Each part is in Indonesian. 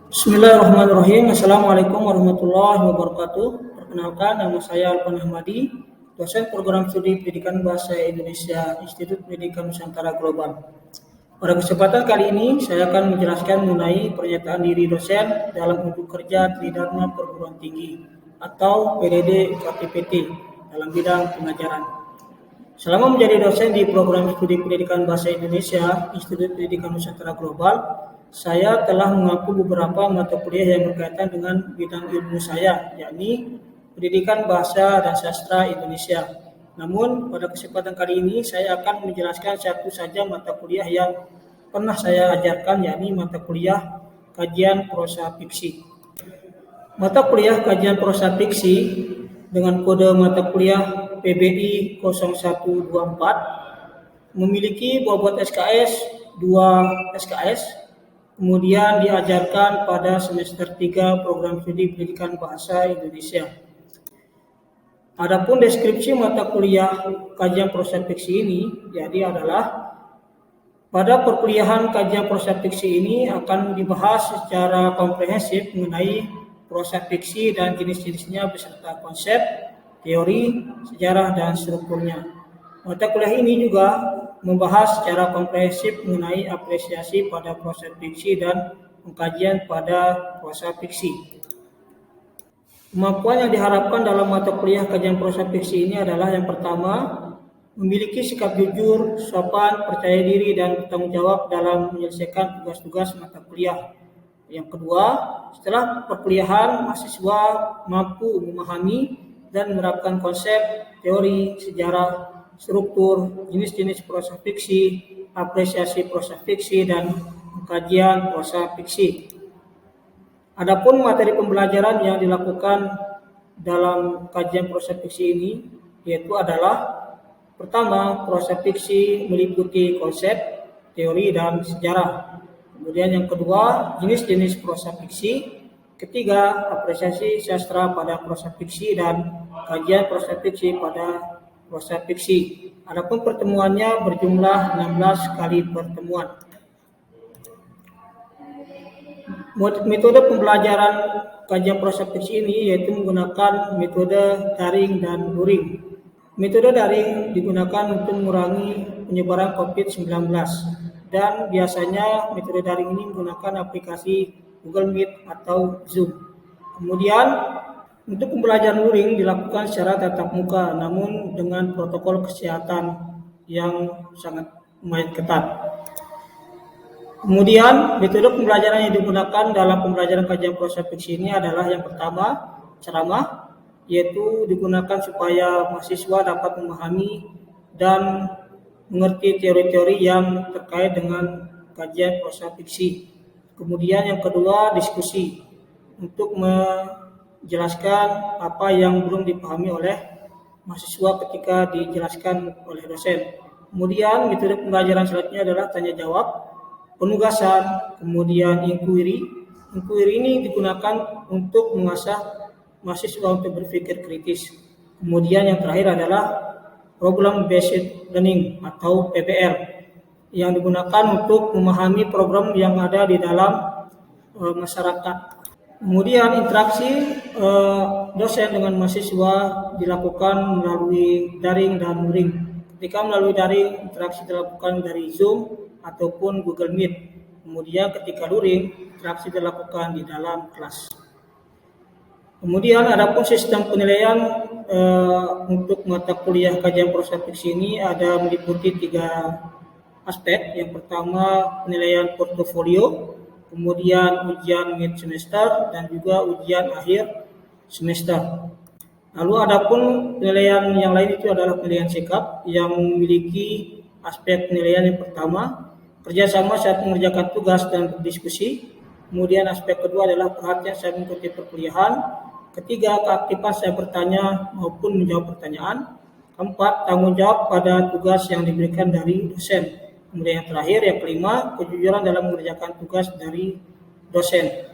Bismillahirrahmanirrahim. Assalamualaikum warahmatullahi wabarakatuh. Perkenalkan, nama saya Alpan Ahmadi, dosen program studi Pendidikan Bahasa Indonesia Institut Pendidikan Nusantara Global. Pada kesempatan kali ini, saya akan menjelaskan mengenai pernyataan diri dosen dalam unjuk kerja Tridharma Perguruan Tinggi atau PDD KTPT dalam bidang pengajaran. Selama menjadi dosen di program studi Pendidikan Bahasa Indonesia Institut Pendidikan Nusantara Global, saya telah mengampu beberapa mata kuliah yang berkaitan dengan bidang ilmu saya, yakni Pendidikan Bahasa dan Sastra Indonesia. Namun, pada kesempatan kali ini saya akan menjelaskan satu saja mata kuliah yang pernah saya ajarkan, yakni mata kuliah Kajian Prosa Fiksi. Mata kuliah Kajian Prosa Fiksi dengan kode mata kuliah PBI 0124 memiliki bobot SKS 2 SKS. Kemudian diajarkan pada semester 3 program studi Pendidikan Bahasa Indonesia. Adapun deskripsi mata kuliah Kajian Prosa Fiksi ini adalah pada perkuliahan Kajian Prosa Fiksi ini akan dibahas secara komprehensif mengenai prosa fiksi dan jenis-jenisnya beserta konsep, teori, sejarah, dan strukturnya. Mata kuliah ini juga membahas secara komprehensif mengenai apresiasi pada prosa fiksi dan pengkajian pada prosa fiksi. Kemampuan yang diharapkan dalam mata kuliah Kajian Prosa Fiksi ini adalah yang pertama, memiliki sikap jujur, sopan, percaya diri, dan bertanggung jawab dalam menyelesaikan tugas-tugas mata kuliah. Yang kedua, setelah perkuliahan, mahasiswa mampu memahami dan menerapkan konsep, teori, sejarah, struktur, jenis-jenis prosa fiksi, apresiasi prosa fiksi, dan pengkajian prosa fiksi. Adapun materi pembelajaran yang dilakukan dalam kajian prosa fiksi ini yaitu adalah pertama, prosa fiksi meliputi konsep, teori, dan sejarah. Kemudian yang kedua, jenis-jenis prosa fiksi. Ketiga, apresiasi sastra pada prosa fiksi dan kajian prosa fiksi pada prosa fiksi. Adapun pertemuannya berjumlah 16 kali pertemuan. Metode pembelajaran kajian prosa fiksi ini yaitu menggunakan metode daring dan luring. Metode daring digunakan untuk mengurangi penyebaran COVID-19 dan biasanya metode daring ini menggunakan aplikasi Google Meet atau Zoom. Kemudian untuk pembelajaran luring dilakukan secara tatap muka namun dengan protokol kesehatan yang sangat lumayan ketat. Kemudian metode pembelajaran yang digunakan dalam pembelajaran kajian prosa fiksi ini adalah yang pertama, ceramah, yaitu digunakan supaya mahasiswa dapat memahami dan mengerti teori-teori yang terkait dengan kajian prosa fiksi. Kemudian yang kedua, diskusi untuk menjelaskan apa yang belum dipahami oleh mahasiswa ketika dijelaskan oleh dosen. Kemudian metode pembelajaran selanjutnya adalah tanya jawab, penugasan, kemudian inquiry. Inquiry ini digunakan untuk mengasah mahasiswa untuk berpikir kritis. Kemudian yang terakhir adalah problem based learning atau PBL yang digunakan untuk memahami program yang ada di dalam masyarakat. Kemudian interaksi dosen dengan mahasiswa dilakukan melalui daring dan luring. Ketika melalui daring, interaksi dilakukan dari Zoom ataupun Google Meet. Kemudian ketika luring, interaksi dilakukan di dalam kelas. Kemudian adapun sistem penilaian untuk mata kuliah kajian prosa fiksi ini ada meliputi 3 aspek. Yang pertama penilaian portofolio, kemudian ujian mid semester dan juga ujian akhir semester. Lalu adapun penilaian yang lain itu adalah penilaian sikap yang memiliki aspek penilaian yang pertama, kerjasama saat mengerjakan tugas dan berdiskusi. Kemudian aspek kedua adalah perhatian saat mengikuti perkuliahan. Ketiga, keaktifan saya bertanya maupun menjawab pertanyaan. Keempat, tanggung jawab pada tugas yang diberikan dari dosen. Kemudian yang terakhir, yang kelima, kejujuran dalam mengerjakan tugas dari dosen.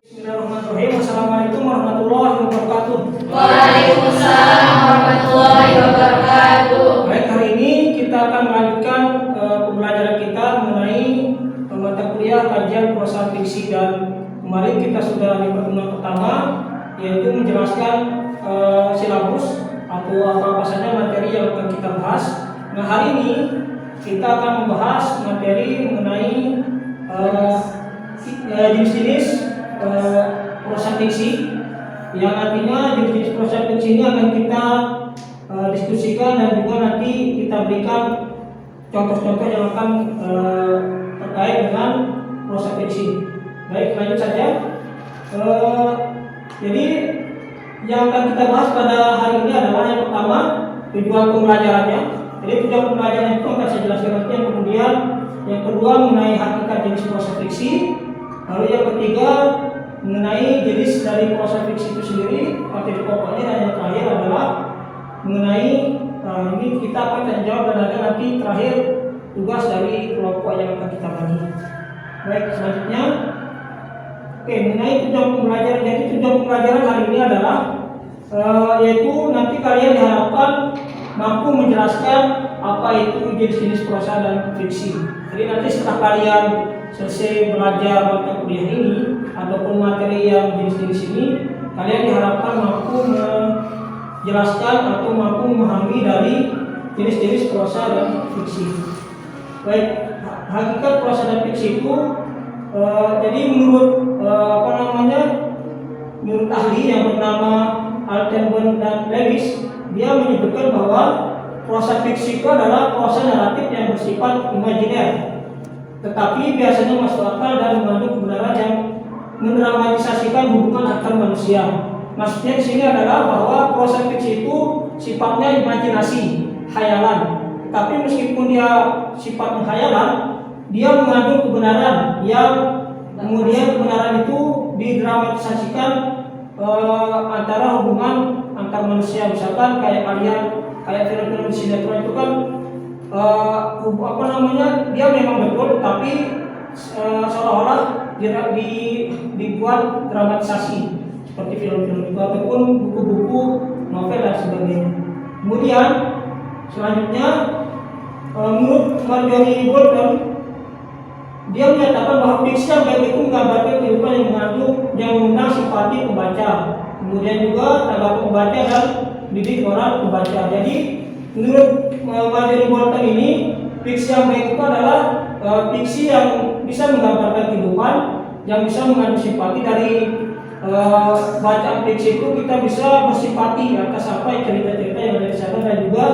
Bismillahirrahmanirrahim. Assalamualaikum warahmatullahi wabarakatuh. Waalaikumsalam warahmatullahi wabarakatuh. Baik, hari ini kita akan melanjutkan pembelajaran kita mengenai mata kuliah kajian prosa fiksi, dan kemarin kita sudah di pertemuan pertama yaitu menjelaskan silabus atau apa saja materi yang akan kita bahas. Nah, hari ini kita akan membahas materi mengenai jenis-jenis prosa fiksi, yang artinya jenis-jenis prosa fiksi ini akan kita diskusikan dan juga nanti kita berikan contoh-contoh yang akan terkait dengan prosa fiksi. Baik, lanjut saja. Jadi yang akan kita bahas pada hari ini adalah yang pertama, tujuan pembelajarannya. Jadi tujuan pembelajaran itu akan saya jelaskan nanti. Yang kemudian yang kedua mengenai hakikat jenis prosa fiksi. Lalu yang ketiga mengenai jenis dari prosa fiksi itu sendiri, materi pokoknya, dan yang terakhir adalah mengenai ini kita akan tanya jawab, dan ada nanti terakhir tugas dari kelompok yang akan kita bagi. Baik, selanjutnya mengenai tujuan pembelajaran. Jadi tujuan pembelajaran hari ini adalah yaitu nanti kalian diharapkan mampu menjelaskan apa itu jenis-jenis prosa dan fiksi. Jadi nanti setelah kalian selesai belajar mata kuliah ini ataupun materi yang jenis-jenis ini, kalian diharapkan mampu menjelaskan atau mampu memahami dari jenis-jenis prosa dan fiksi. Baik, hakikat prosa dan fiksi itu jadi menurut menurut ahli yang bernama Altenburg dan Lewis, dia menyebutkan bahwa prosa fiksi itu adalah prosa naratif yang bersifat imajiner, tetapi biasanya masuk akal dan mengandung kebenaran yang mendramatisasikan hubungan antar manusia. Maksudnya di sini adalah bahwa prosa fiksi itu sifatnya imajinasi, khayalan. Tapi meskipun dia sifatnya khayalan, dia mengandung kebenaran yang kemudian kebenaran itu didramatisasikan antara hubungan antar manusia. Misalkan kayak film-film sinetron itu kan dia memang betul, tapi seolah-olah dibuat dramatisasi seperti film-film itu ataupun buku-buku, novel dan sebagainya. Kemudian selanjutnya menurut Marjorie Bolton, dia menyatakan bahwa fiksi yang baik itu menggambarkan kehidupan yang mengundang simpati pembaca, kemudian juga tanggapan pembaca dan didik moral pembaca. Jadi menurut Marjorie Bolton ini, fiksi yang baik itu adalah fiksi yang bisa menggambarkan kehidupan, yang bisa mengandung simpati. Dari bacaan fiksi itu kita bisa bersimpati atas apa cerita-cerita yang ada di sana, dan juga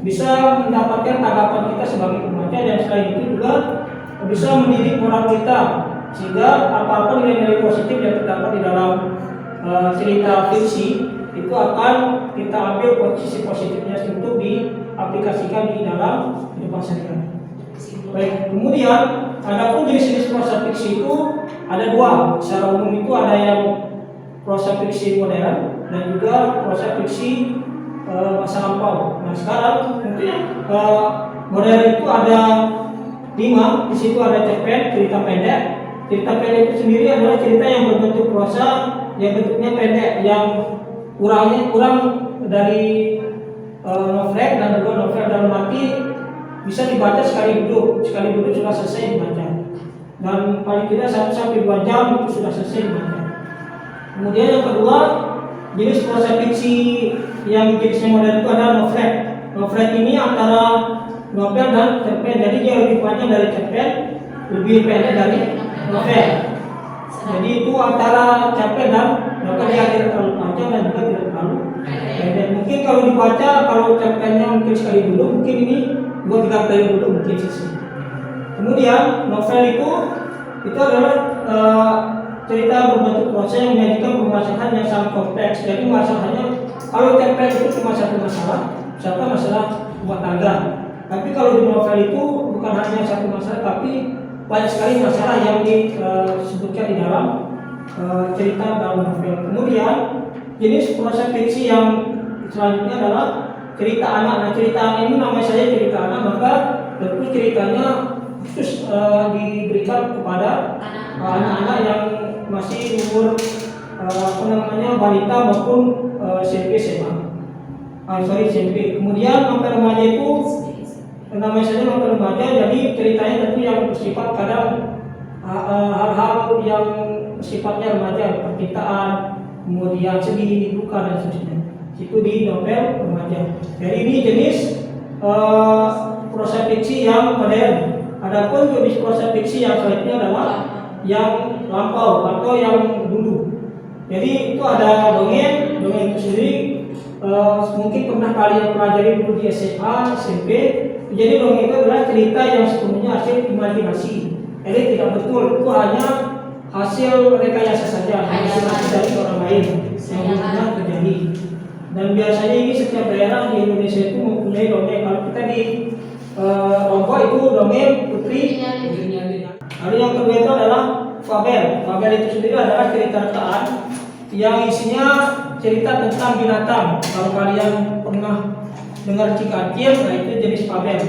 bisa mendapatkan tanggapan kita sebagai pembaca, dan selain itu juga bisa mendidik moral kita, sehingga apa-apa nilai-nilai positif yang terdapat di dalam cerita fiksi itu akan kita ambil posisi positifnya untuk diaplikasikan di dalam kehidupan sehari-hari. Baik, kemudian adapun jenis-jenis prosa fiksi itu ada dua. Secara umum itu ada yang prosa fiksi modern dan juga prosa fiksi masa lampau. Nah, sekarang mungkin modern itu ada 5. Di situ ada cerpen, cerita pendek. Cerita pendek itu sendiri adalah cerita yang berbentuk prosa, yang bentuknya pendek, yang kurang dari novel, dan juga novel dalam arti bisa dibaca sekali duduk sudah selesai dibaca, dan paling tidak 1-2 jam itu sudah selesai dibaca. Kemudian yang kedua, jenis prosa fiksi yang jenisnya modern itu adalah novel. Novel ini antara novel dan cerpen, jadi dia lebih panjang dari cerpen, lebih pendek dari novel. Jadi itu antara cerpen dan novel, dia tidak terlalu panjang dan juga tidak terlalu pendek. Mungkin kalau dibaca, kalau cerpennya mungkin sekali dulu, mungkin ini 2-3 kali dulu mungkin selesai. Kemudian novel itu adalah cerita berbentuk prosa yang menyajikan permasalahan yang sangat kompleks. Jadi masalahnya, kalau cerpen itu cuma satu masalah, misalkan masalah rumah tangga. Tapi kalau di novel itu bukan hanya satu masalah, tapi banyak sekali masalah yang disebutkan di dalam cerita dalam novel. Kemudian jenis prosa fiksi yang selanjutnya adalah cerita anak. Nah, cerita anak ini namanya saja cerita anak, maka tentu ceritanya khusus diberikan kepada anak-anak yang masih umur balita maupun SMP SMA. SMP. Kemudian sampai remaja itu namanya saja novel remaja, jadi ceritanya tentu yang bersifat kadang hal-hal yang sifatnya remaja, percintaan, kemudian sedih, duka dan seterusnya. Itu di novel remaja. Jadi ini jenis prosa fiksi yang modern. Adapun jenis prosa fiksi yang selanjutnya adalah yang lampau atau yang dulu. Jadi itu ada dongeng itu sendiri. Mungkin pernah kalian pelajari dulu di SMA, SMP. Jadi dongeng itu adalah cerita yang sepenuhnya hasil imajinasi. Jadi tidak betul, itu hanya hasil rekayasa saja, hasil dari orang lain yang belum pernah terjadi. Dan biasanya ini setiap daerah di Indonesia itu mempunyai dongeng. Kalau kita di Lombok itu dongeng Putri. Lalu yang kedua itu adalah fabel. Fabel itu sendiri adalah cerita rekaan yang isinya cerita tentang binatang. Kalau kalian pernah dengar cicakil, nah itu jenis fabel.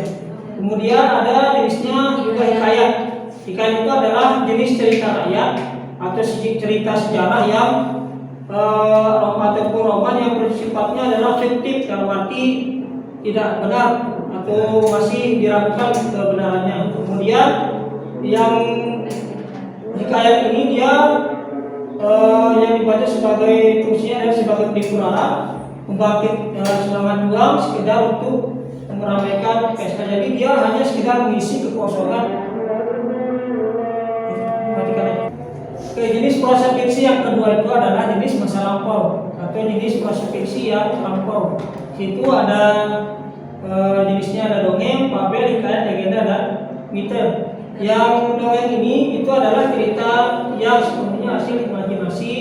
Kemudian ada jenisnya juga hikayat. Hikayat itu adalah jenis cerita rakyat atau cerita sejarah yang ataupun roman yang bersifatnya adalah fiktif, dalam arti tidak benar atau masih diragukan kebenarannya. Kemudian yang hikayat ini dia yang dibaca sebagai fungsinya adalah sebagai penghiburan, membangkit semangat juang, sekedar untuk meramaikan pesta. Jadi dia hanya sekedar mengisi kekosongan. Oke, jenis prosa fiksi yang kedua itu adalah jenis masa lampau atau jenis prosa fiksi yang lampau. Situ ada jenisnya ada dongeng, fabel, hikayat, legenda dan mite. Yang dongeng ini itu adalah cerita yang sepenuhnya hasil imajinasi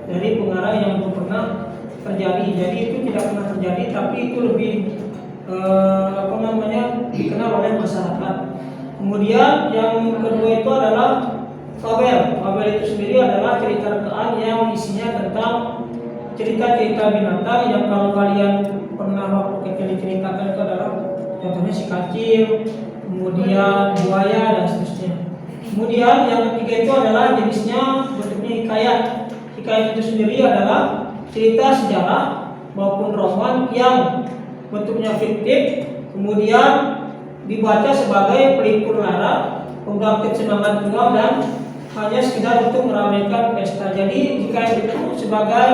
dari pengarang yang belum pernah terjadi. Jadi itu tidak pernah terjadi, tapi itu lebih dikenal oleh masyarakat. Kemudian yang kedua itu adalah fabel. Fabel itu sendiri adalah cerita rekaan yang isinya tentang cerita-cerita binatang yang kalau kalian pernah waktu kecil diceritakan itu adalah contohnya si kacil, kemudian buaya dan seterusnya. Kemudian yang ketiga itu adalah jenisnya bentuknya hikayat. Hikayat itu sendiri adalah cerita sejarah maupun roman yang bentuknya fiktif, kemudian dibaca sebagai pelipur lara, pembangkit semangat juang dan hanya sekedar untuk meramaikan pesta. Jadi hikayat itu sebagai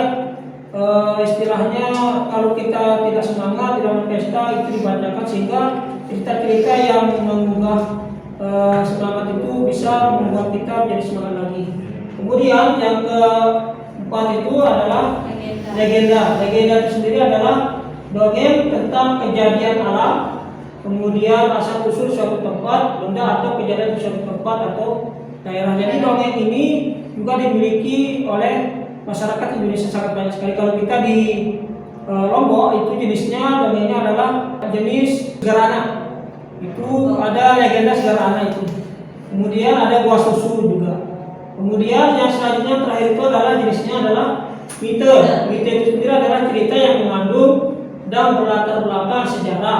istilahnya kalau kita tidak semangat, tidak berpesta, itu dibacakan sehingga cerita-cerita yang menggugah semangat itu bisa membuat kita menjadi semangat lagi. Kemudian yang keempat itu adalah legenda. Legenda itu sendiri adalah dongeng tentang kejadian alam, kemudian asal usul suatu tempat, benda atau kejadian di suatu tempat atau daerah. Jadi dongeng ini juga dimiliki oleh masyarakat Indonesia sangat banyak sekali. Kalau kita di Lombok itu jenisnya dongengnya adalah jenis Segarana. Itu ada legenda Segarana itu. Kemudian ada Gua Susu juga. Kemudian yang selanjutnya terakhir itu adalah jenisnya adalah mite. Mite itu sendiri adalah cerita yang mengandung dan berlatar belakang sejarah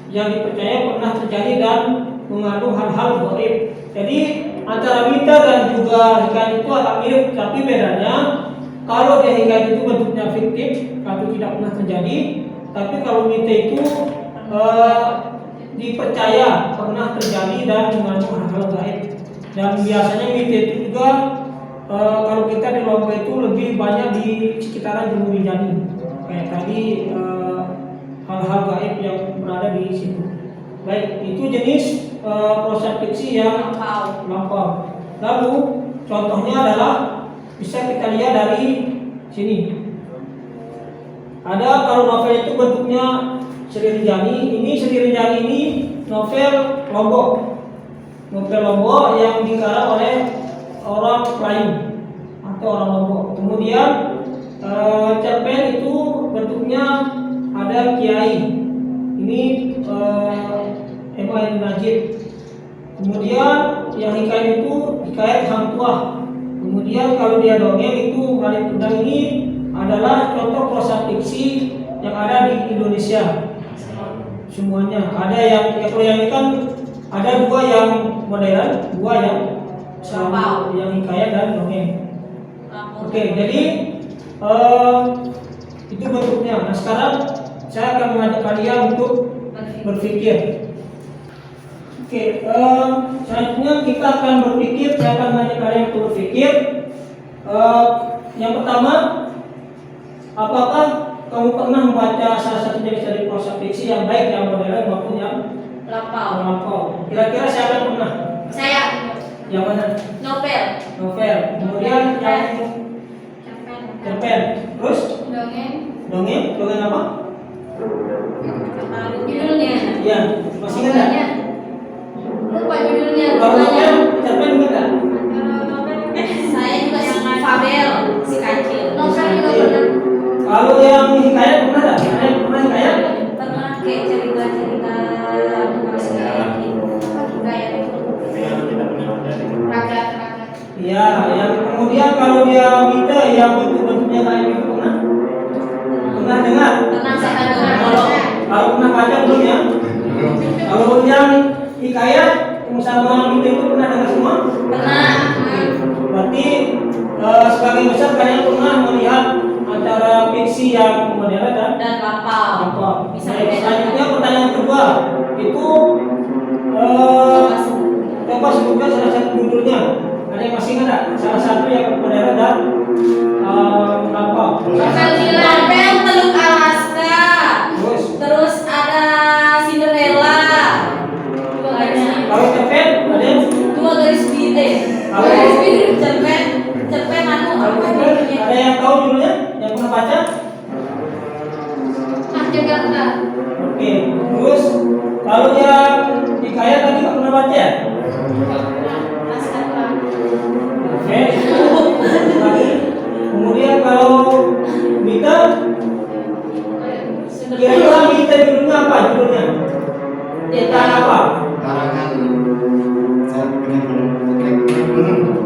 yang dipercaya pernah terjadi dan mengandung hal-hal gaib. Jadi antara mite dan juga hikayat itu agak mirip, tapi bedanya kalau dia hikayat itu bentuknya fiktif atau tidak pernah terjadi, tapi kalau mite itu dipercaya pernah terjadi dan mengandung hal-hal gaib. Dan biasanya mite itu juga kalau kita di Lombok itu lebih banyak di sekitaran Jemur Rinjani. Kayak tadi hal-hal gaib yang berada di situ. Baik, itu jenis prosa fiksi yang lampau. Lalu contohnya adalah bisa kita lihat dari sini. Ada kalau novel itu bentuknya Sri Rinjani. Ini Sri Rinjani ini novel Lombok. Novel Lombok yang dikarang oleh orang Melayu atau orang Lombok. Kemudian cerpen itu bentuknya ada kiai. Ini M.A. Najib. Kemudian yang hikayat itu hikayat Hang Tuah. Kemudian kalau dia dongeng itu Malik Kundang ini adalah contoh prosa fiksi yang ada di Indonesia. Semuanya ada yang kalau yang ini kan ada dua yang modern, dua yang yang hikayat dan dongeng. Oke, jadi itu bentuknya. Nah sekarang saya akan mengajak kalian untuk berpikir. Oke, selanjutnya kita akan berpikir. Saya akan mengajak kalian untuk berpikir. Yang pertama, apakah kamu pernah membaca salah satu jenis dari prosa fiksi yang baik, yang modern maupun yang melampau? Kira-kira siapa yang pernah? Saya. Yang mana? Novel. Novel. Kemudian yang cerpen. Terus? Dongeng. Dongeng apa? Judulnya. Iya, masih ingat nggak? Lupa judulnya. Kalau novel, cerpen ingat nggak? Saya juga si Fabel, si kancil. Novel juga pernah. Kalau yang hikayat pernah nggak? Ada yang pernah hikayat? Pernah kayak cerita-cerita hikayat itu. Ragat. Iya, yang kemudian kalau dia mite yang bentuk-bentuknya kayak gitu pernah dengar? Pernah saya dengar. Kalau pernah baca belum ya? Kalau yang hikayat sama mite itu pernah dengar semua? Pernah. Berarti sebagian besar kalian pernah melihat antara fiksi yang modern dan lampau. Bisa. Selanjutnya pertanyaan kedua itu coba sebutkan salah satu judulnya. Ada yang masih ingat? Salah satu yang modern dan lampau. Novel Teluk Alaska. Terus ada Cinderella. Kalau cerpen ada yang Dua garis biru. Cerpen anu apa judulnya? ada yang tahu judulnya? Yang pernah baca? Jakarta. Oke. Terus kalau yang hikayat tadi nggak pernah baca ya? Oke. Kemudian kalau Mita, kira-kira Mita judulnya apa? Tentang apa? Karangan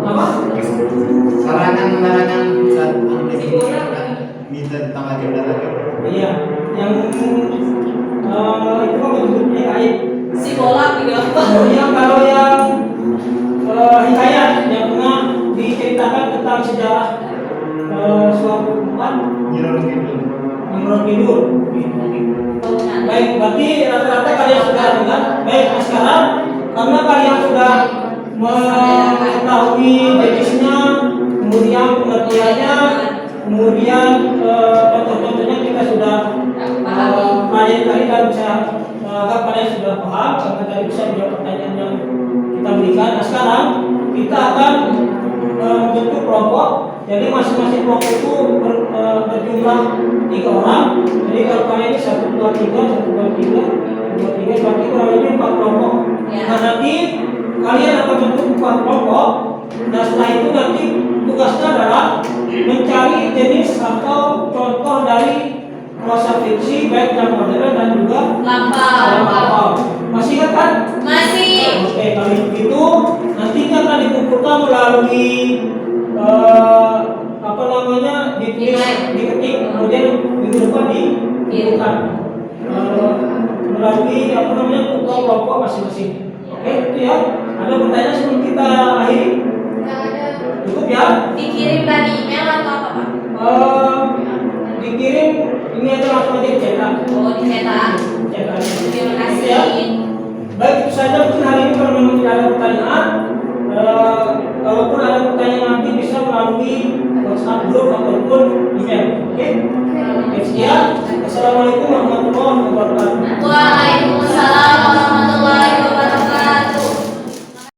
Apa? sarangan saat minta tentang agenda. Iya, yang itu kan bentuknya kayak. Si bola juga. Kemudian kalau yang hikayat yang pernah diceritakan tentang sejarah suatu tempat Nyiron Kidul. Baik, berarti rata-rata kalian sudah dengar. Baik, nah sekarang karena kalian sudah mengetahui jenisnya, kemudian pengertiannya, kemudian contoh-contohnya kita sudah pelajari dan bisa anggap kalian sudah paham karena tadi bisa menjawab pertanyaan yang kita berikan. Nah sekarang kita akan membentuk kelompok. Jadi masing-masing kelompok itu berjumlah 3 orang. Jadi kalau kalian ini 1, 2, 3, 1, 2, 3, 2, 3, berarti kurang lebih 4 kelompok. Nah nanti kalian akan bentuk 4 kelompok. Nah setelah itu nanti tugasnya adalah mencari jenis atau contoh dari prosa fiksi baik yang modern dan juga lampau. Masih ingat kan? Masih. Oke, kalau begitu nantinya akan dikumpulkan melalui diketik, kemudian minggu depan dikumpulkan melalui kelompok masing-masing. Oke, itu ya. Ada pertanyaan sebelum kita akhiri? Cukup ya? Dikirim dari email atau apa Pak? Dikirim ini aja langsung aja dicetak. Oh dicetak. Terima kasih. Ya. Baik, itu saja mungkin hari ini kalau memang tidak ada pertanyaan. Kalaupun ada pertanyaan nanti bisa melalui WhatsApp grup ataupun email. Oke? Sekian. Assalamualaikum warahmatullahi wabarakatuh. Waalaikumsalam.